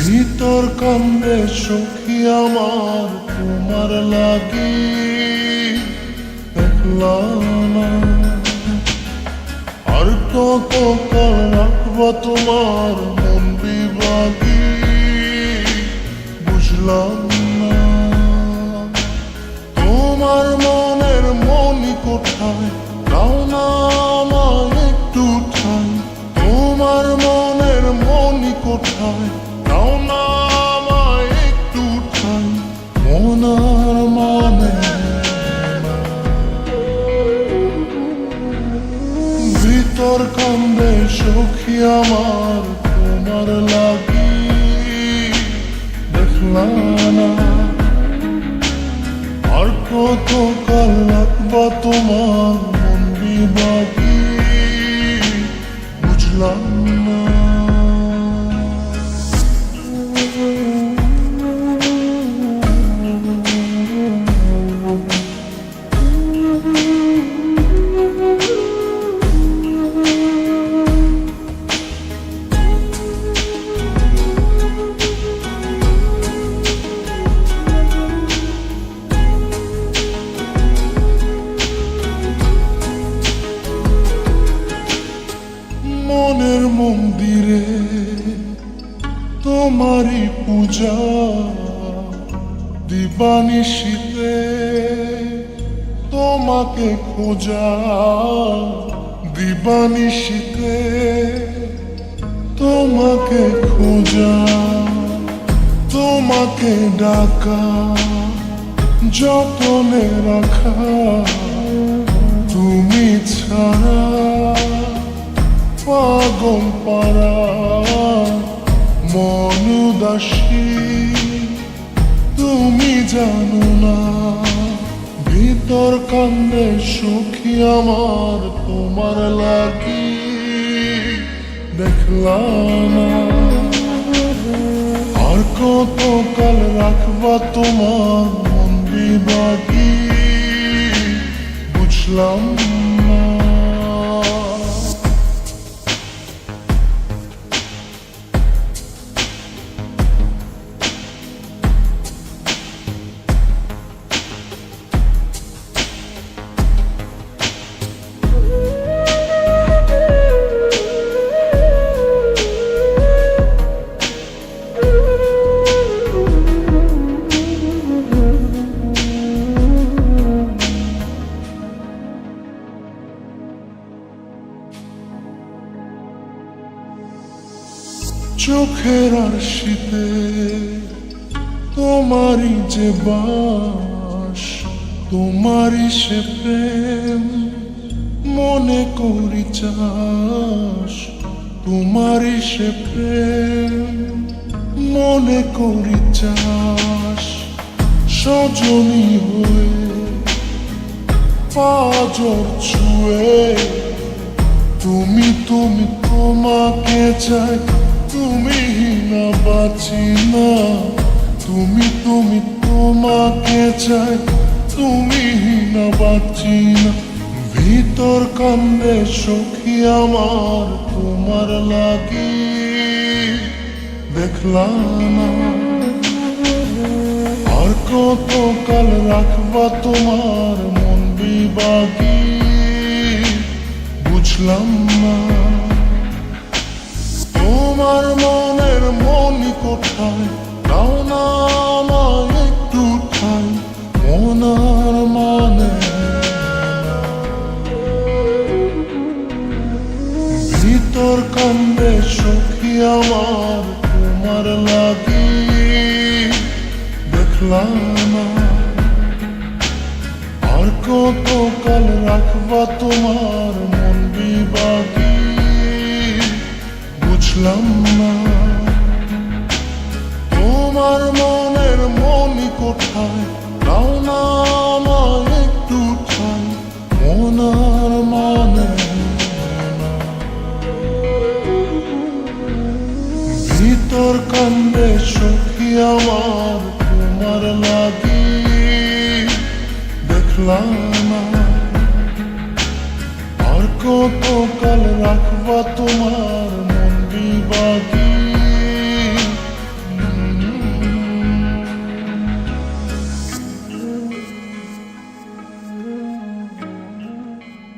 ভিতর কান্দে সখী আমার তোমার লাগি একলা না। আর কত কাল রাখবা তোমার মন বিভাগী বুঝলাম না। তোমার মনের মনি কোথায় দাও না আমায় একটু ঠাই। তোমার মনের মনি কোথায় দাও না আমায় একটু ঠাই। মনার মানে ভিতর কান্দে সখী আমার তোমার লাগি দেখলা না। আর কত কাল রাখবা তোমার মন বিভাগী বুঝলাম না। মনের মন্দিরে তোমারই পূজা দিবানিশীতে তোমাকে খোঁজা। দিবানিশীতে তোমাকে খোঁজা তোমাকে ডাকা যতনে রাখা। তুমি ছাড়া পাগল পারা মন উদাসী তুমি জানো না। ভিতর কান্দে সখী আমার তোমার লাগি দেখলা না। আর কত কাল রাখবা তোমার মন বিভাগী বুঝলাম না। চোখের আরশিতে তোমারই যে বাস। তোমারই সে প্রেম মনে করি চাস। তোমারই সে প্রেম মনে করি চাস। সজনী হয়ে পাজর ছুঁয়ে তুমি তুমি তোমাকে চাই। তুমি না বাঁচি না তুমি তুমি তোমাকে চাই। তুমি না বাঁচি না। ভিতর কান্দে সখী আমার তোমার লাগি দেখলা না। আর কত কাল রাখবা তোমার মন বিভাগী বুঝলাম না। তোমার মনের মনি কোথায় দাও না আমায় একটু ঠাই। মনার মানে ভিতর কান্দে সখী আমার তোমার লাগি দেখলা না। আর কত কাল রাখবা তোমার মন বিভাগী বুঝলাম না। তোমার মনের মনি কোথায় দাও না আমায় একটু ঠাই। মনার মানে ভিতর কান্দে সখী আমার তোমার লাগি দেখলাম